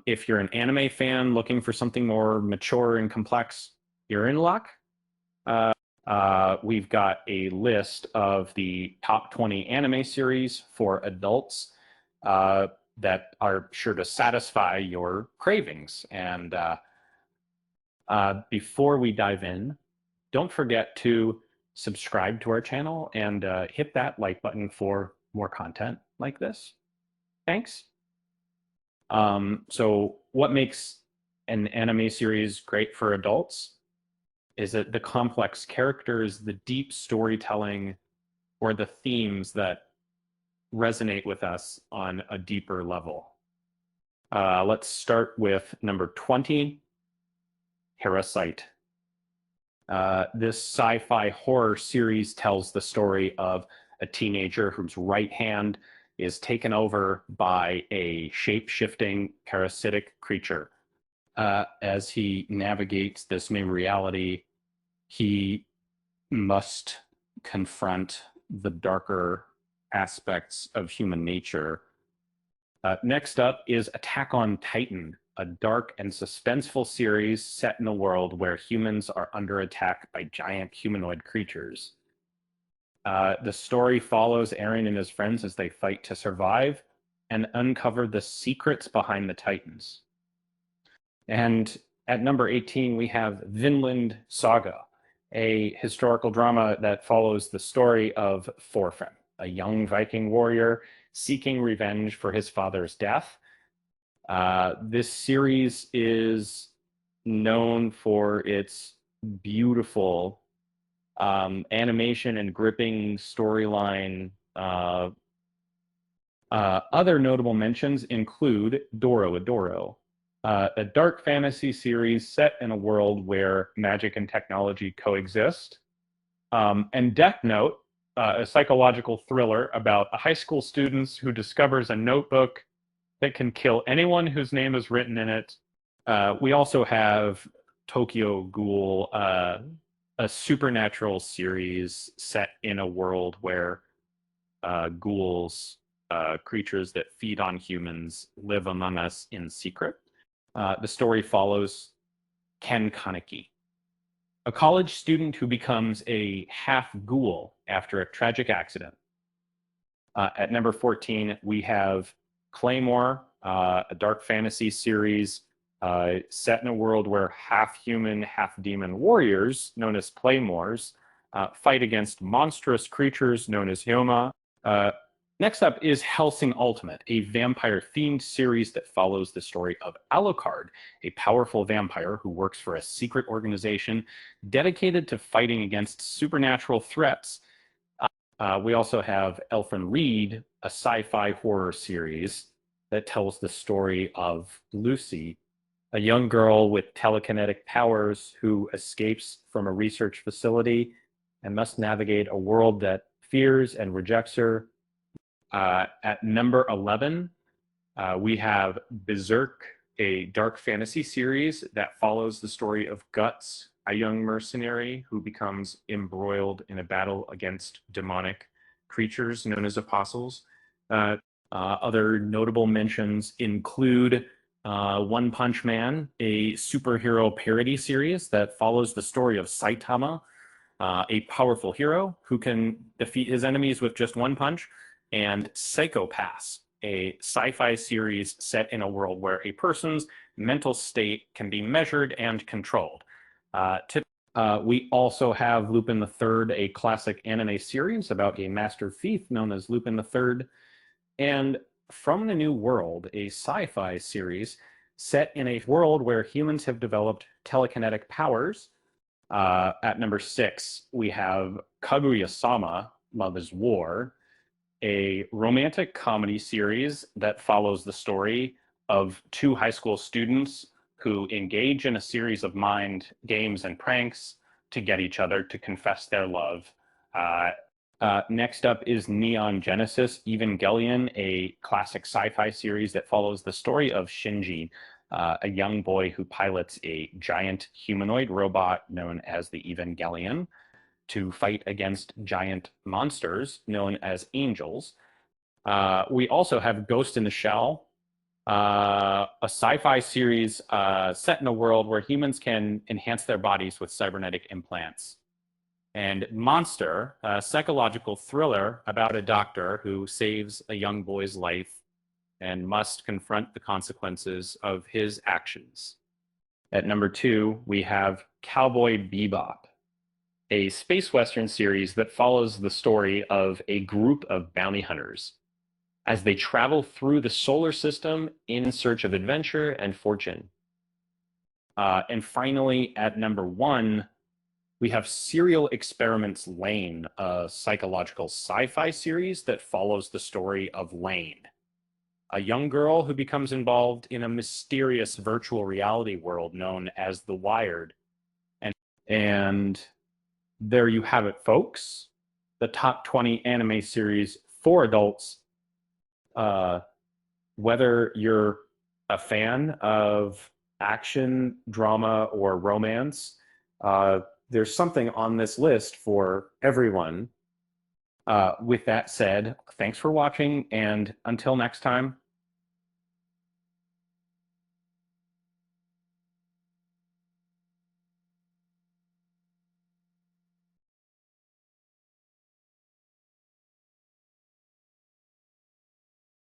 If you're an anime fan looking for something more mature and complex, you're in luck. Uh, we've got a list of the top 20 anime series for adults uh, that are sure to satisfy your cravings. And before we dive in, don't forget to subscribe to our channel and hit that like button for more content like this. Thanks. So what makes an anime series great for adults is that the complex characters, the deep storytelling, or the themes that resonate with us on a deeper level. Let's start with number 20, Parasite. This sci-fi horror series tells the story of a teenager whose right hand is taken over by a shape-shifting parasitic creature. As he navigates this new reality, he must confront the darker aspects of human nature. Next up is Attack on Titan, a dark and suspenseful series set in a world where humans are under attack by giant humanoid creatures. The story follows Eren and his friends as they fight to survive and uncover the secrets behind the Titans. And at number 18, we have Vinland Saga, a historical drama that follows the story of Thorfinn, a young Viking warrior seeking revenge for his father's death. This series is known for its beautiful animation and gripping storyline. Other notable mentions include Doro, a dark fantasy series set in a world where magic and technology coexist, and Death Note, a psychological thriller about a high school student who discovers a notebook that can kill anyone whose name is written in it. We also have Tokyo Ghoul, a supernatural series set in a world where ghouls, creatures that feed on humans, live among us in secret. The story follows Ken Kaneki, a college student who becomes a half ghoul after a tragic accident. At number 14, we have Claymore, a dark fantasy series set in a world where half human, half demon warriors, known as Claymores, fight against monstrous creatures known as Hyoma. Next up is Hellsing Ultimate, a vampire-themed series that follows the story of Alucard, a powerful vampire who works for a secret organization dedicated to fighting against supernatural threats. We also have Elfin Reed, a sci-fi horror series that tells the story of Lucy, a young girl with telekinetic powers who escapes from a research facility and must navigate a world that fears and rejects her. At number 11, we have Berserk, a dark fantasy series that follows the story of Guts, a young mercenary who becomes embroiled in a battle against demonic creatures known as apostles. Other notable mentions include One Punch Man, a superhero parody series that follows the story of Saitama, a powerful hero who can defeat his enemies with just one punch, and Psycho Pass, a sci-fi series set in a world where a person's mental state can be measured and controlled. We also have Lupin the Third, a classic anime series about a master thief known as Lupin the Third, and From the New World, a sci-fi series set in a world where humans have developed telekinetic powers. At number 6, we have Kaguya-sama, Love is War, a romantic comedy series that follows the story of two high school students who engage in a series of mind games and pranks to get each other to confess their love. Next up is Neon Genesis Evangelion, a classic sci-fi series that follows the story of Shinji, a young boy who pilots a giant humanoid robot known as the Evangelion to fight against giant monsters known as angels. We also have Ghost in the Shell, A sci-fi series set in a world where humans can enhance their bodies with cybernetic implants. And Monster, a psychological thriller about a doctor who saves a young boy's life and must confront the consequences of his actions. At number 2, we have Cowboy Bebop, a space western series that follows the story of a group of bounty hunters as they travel through the solar system in search of adventure and fortune. And finally, at number 1, we have Serial Experiments Lane, a psychological sci-fi series that follows the story of Lane, a young girl who becomes involved in a mysterious virtual reality world known as the Wired. And there you have it, folks. The top 20 anime series for adults. Whether you're a fan of action, drama, or romance, there's something on this list for everyone. With that said, thanks for watching, and until next time,